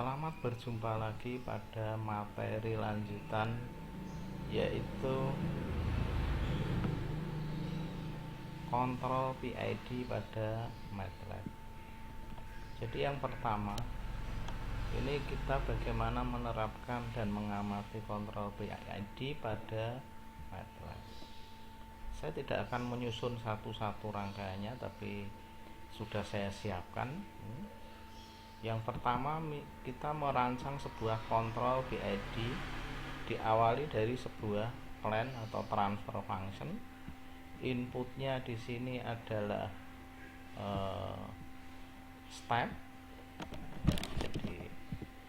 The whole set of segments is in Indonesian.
Selamat berjumpa lagi pada materi lanjutan, yaitu kontrol PID pada MATLAB. Jadi yang pertama, ini kita bagaimana menerapkan dan mengamati kontrol PID pada MATLAB. Saya tidak akan menyusun satu-satu rangkaiannya, tapi sudah saya siapkan. Yang pertama, kita merancang sebuah kontrol PID diawali dari sebuah plan atau transfer function. Inputnya di sini adalah step. Jadi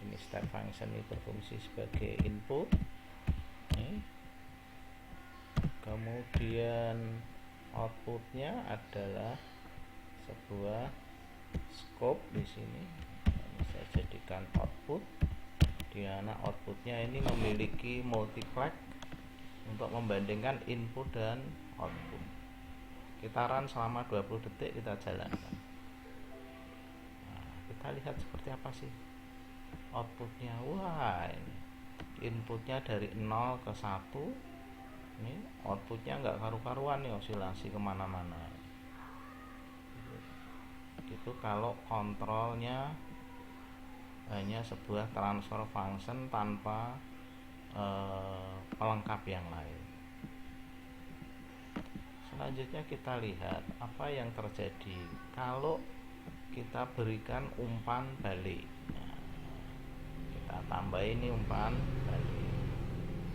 ini step function ini berfungsi sebagai input. Kemudian outputnya adalah sebuah scope di sini. Saya jadikan output, di mana outputnya ini memiliki multiplex untuk membandingkan input dan output. Kita run selama 20 detik, kita jalankan. Kita lihat seperti apa sih outputnya. Wah, ini inputnya dari 0 ke 1. Ini outputnya nggak karu-karuan nih, osilasi kemana-mana. Itu kalau kontrolnya hanya sebuah transfer function tanpa pelengkap yang lain. Selanjutnya kita lihat apa yang terjadi kalau kita berikan umpan balik. Kita tambah ini umpan balik,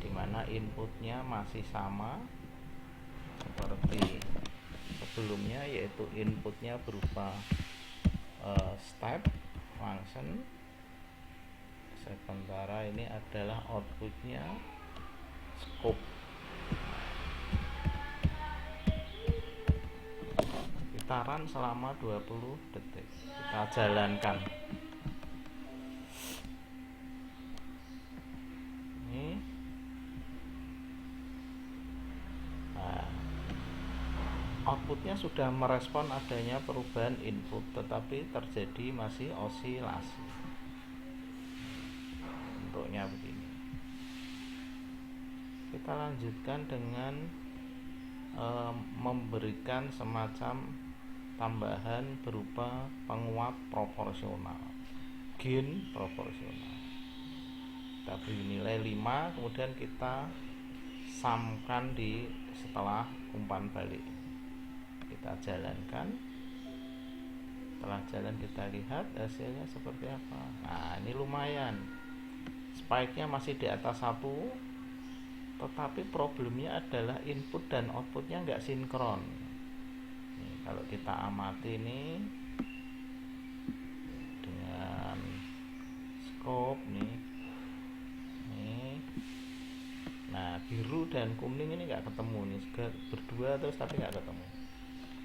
dimana inputnya masih sama seperti sebelumnya, yaitu inputnya berupa step function. Sementara ini adalah outputnya scope. Kita run selama 20 detik, kita jalankan. Ini outputnya sudah merespon adanya perubahan input, tetapi terjadi masih osilasi. Bentuknya begini. Kita lanjutkan dengan memberikan semacam tambahan berupa penguat proporsional, gain proporsional. Kita beri nilai 5, kemudian kita samkan di setelah umpan balik. Kita jalankan. Setelah jalan kita lihat hasilnya seperti apa. Nah, ini lumayan. Spike-nya masih di atas 1, tetapi problemnya adalah input dan outputnya nggak sinkron. Kalau kita amati ini dengan scope nih, nah biru dan kuning ini nggak ketemu nih, berdua terus tapi nggak ketemu,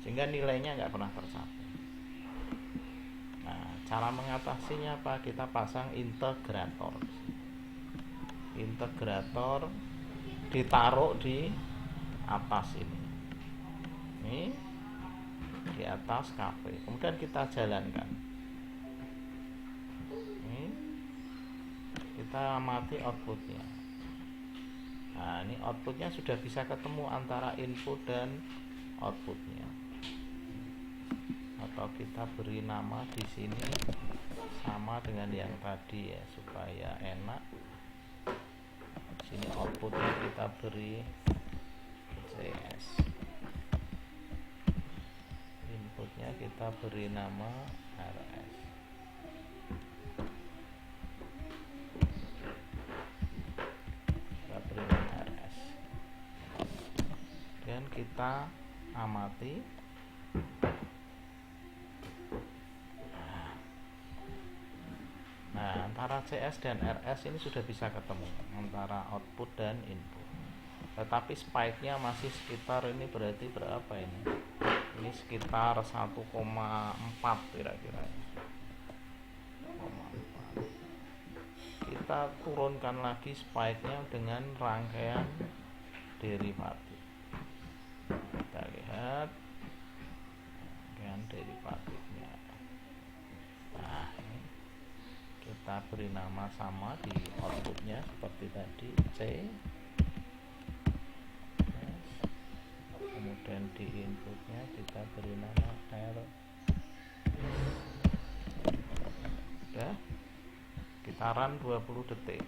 sehingga nilainya nggak pernah tercapai. Nah, cara mengatasinya apa? Kita pasang integrator. Integrator ditaruh di atas ini di atas kafe, kemudian kita jalankan. Kita amati outputnya. Nah, ini outputnya sudah bisa ketemu antara input dan outputnya. Atau kita beri nama di sini sama dengan yang tadi ya, supaya enak. Ini outputnya kita beri CS, inputnya kita beri nama RS. Kita beri nama RS, dan kita amati. Nah, antara CS dan RS ini sudah bisa ketemu antara output dan input. Tetapi spike-nya masih sekitar, ini berarti berapa ini? Ini sekitar 1,4 kira-kira. Kita turunkan lagi spike-nya dengan rangkaian derivatif. Kita lihat rangkaian derivatifnya. Nah, ini kita kita beri nama sama di outputnya seperti tadi C, kemudian di inputnya kita beri nama R. Udah, kita run 20 detik.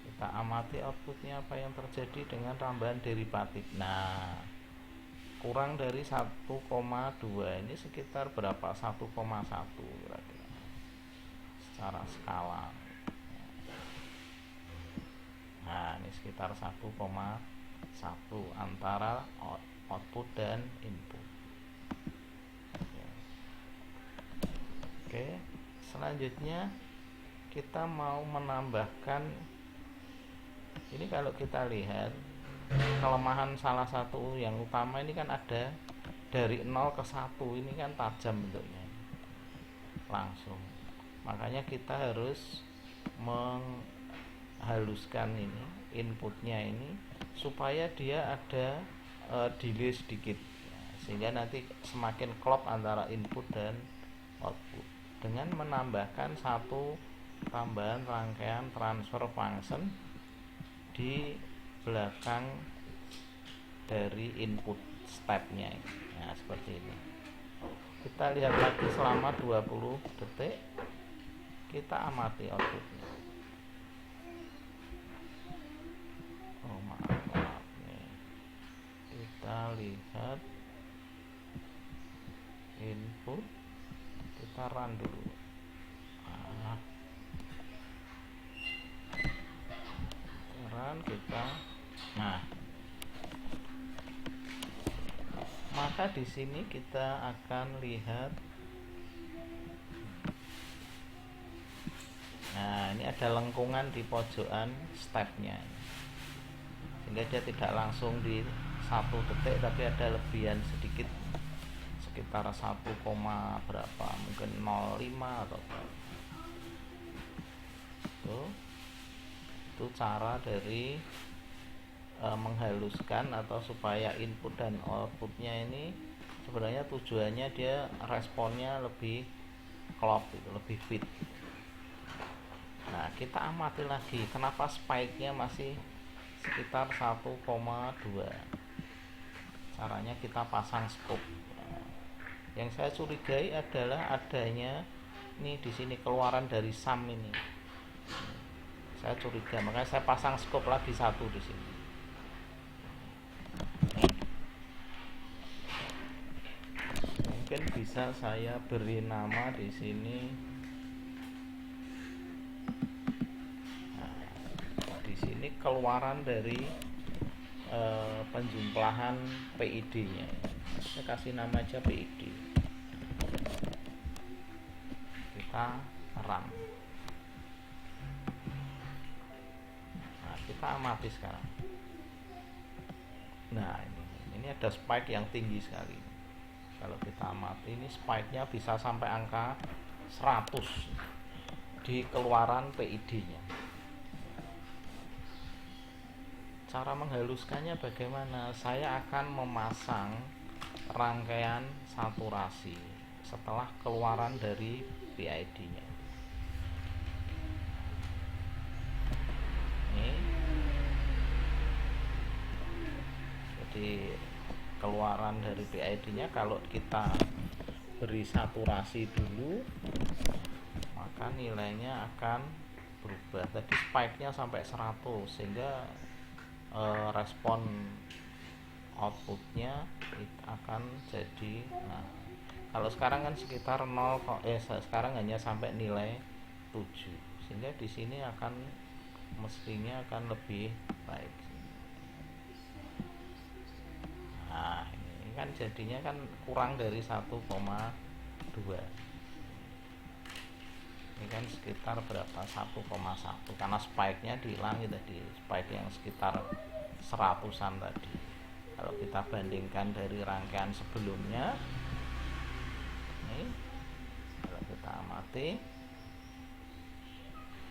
Kita amati outputnya apa yang terjadi dengan tambahan derivatif. Nah, kurang dari 1,2 ini sekitar berapa? 1,1 kira-kira secara skala. Nah, ini sekitar 1,1 antara output dan input. Oke, selanjutnya kita mau menambahkan ini. Kalau kita lihat kelemahan salah satu yang utama ini kan ada dari 0 ke 1 ini kan tajam bentuknya langsung, makanya kita harus menghaluskan ini inputnya ini supaya dia ada delay sedikit, sehingga nanti semakin klop antara input dan output dengan menambahkan satu tambahan rangkaian transfer function di belakang dari input stepnya. Nah, seperti ini. Kita lihat lagi selama 20 detik. Kita amati outputnya. Oh, maaf nih. Kita lihat input, kita run dulu. Kita, nah, maka di sini kita akan lihat. Nah, ini ada lengkungan di pojokan stepnya, sehingga dia tidak langsung di 1 detik, tapi ada lebihan sedikit, sekitar 1, berapa, mungkin 0,5 atau berapa. Itu cara dari menghaluskan atau supaya input dan outputnya ini sebenarnya tujuannya dia responnya lebih klop, lebih fit. Nah, kita amati lagi kenapa spike-nya masih sekitar 1,2. Caranya kita pasang scope. Yang saya curigai adalah adanya ini di sini keluaran dari sum ini. Saya curiga, makanya saya pasang scope lagi 1 di sini. Mungkin bisa saya beri nama di sini. Nah, di sini keluaran dari penjumlahan PID-nya. Saya kasih nama aja PID. Kita run. Kita amati sekarang. Nah, ini ada spike yang tinggi sekali. Kalau kita amati ini spike-nya bisa sampai angka 100 di keluaran PID-nya. Cara menghaluskannya bagaimana? Saya akan memasang rangkaian saturasi setelah keluaran dari PID-nya. Jadi keluaran dari PID-nya kalau kita beri saturasi dulu, maka nilainya akan berubah. Tadi spike-nya sampai 100, sehingga respon outputnya akan jadi, nah, kalau sekarang kan sekitar 0, sekarang hanya sampai nilai 7, sehingga di sini akan mestinya akan lebih baik. Nah, ini kan jadinya kan kurang dari 1,2. Ini kan sekitar berapa? 1,1, karena spike-nya dihilangi tadi, spike yang sekitar 100-an tadi. Kalau kita bandingkan dari rangkaian sebelumnya, ini kalau kita amati,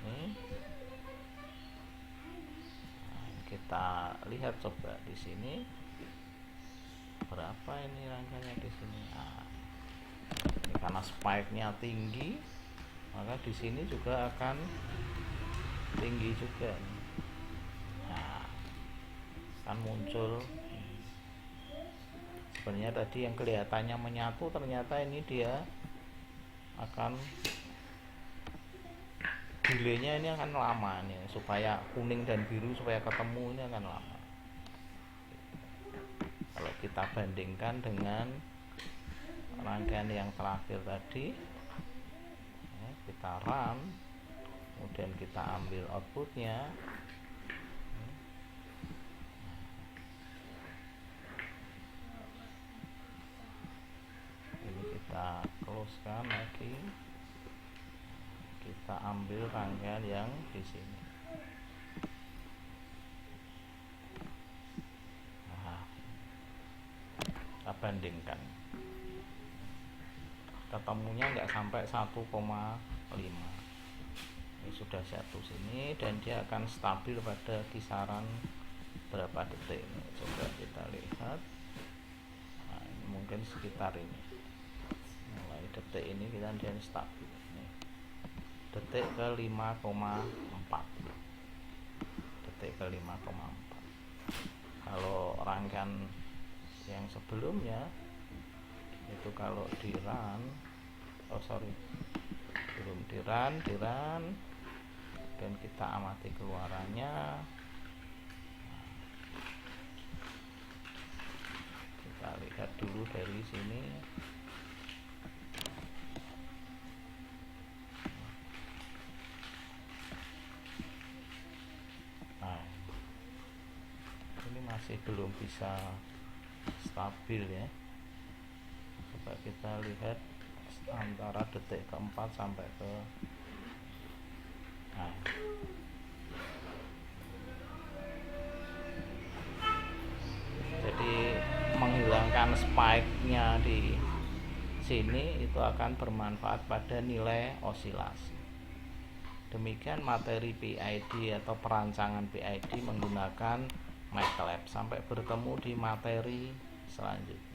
ini kita lihat coba di sini berapa ini rangkanya di sini. Nah, ini karena spike-nya tinggi, maka di sini juga akan tinggi juga. Nah, akan muncul sebenarnya tadi yang kelihatannya menyatu, ternyata ini dia akan delaynya ini akan lama nih, supaya kuning dan biru supaya ketemu ini akan lama. Kalau kita bandingkan dengan rangkaian yang terakhir tadi, kita run, kemudian kita ambil outputnya, ini kita close kan lagi, kita ambil rangkaian yang di sini. Nah, kita bandingkan, ketemunya nggak sampai 1,5. Ini sudah satu sini dan dia akan stabil pada kisaran berapa detik ini. Coba kita lihat. Nah, ini mungkin sekitar ini, mulai detik ini kita dia stabil ini. Detik ke 5,4, detik ke 5,4. Kalau rangkaian yang sebelumnya itu kalau di run, belum di run, dan kita amati keluarannya. Kita lihat dulu dari sini. Nah, ini masih belum bisa stabil ya. Coba kita lihat antara detik keempat sampai ke jadi menghilangkan spike-nya di sini itu akan bermanfaat pada nilai osilasi. Demikian materi PID atau perancangan PID menggunakan MATLAB. Sampai bertemu di materi selanjutnya.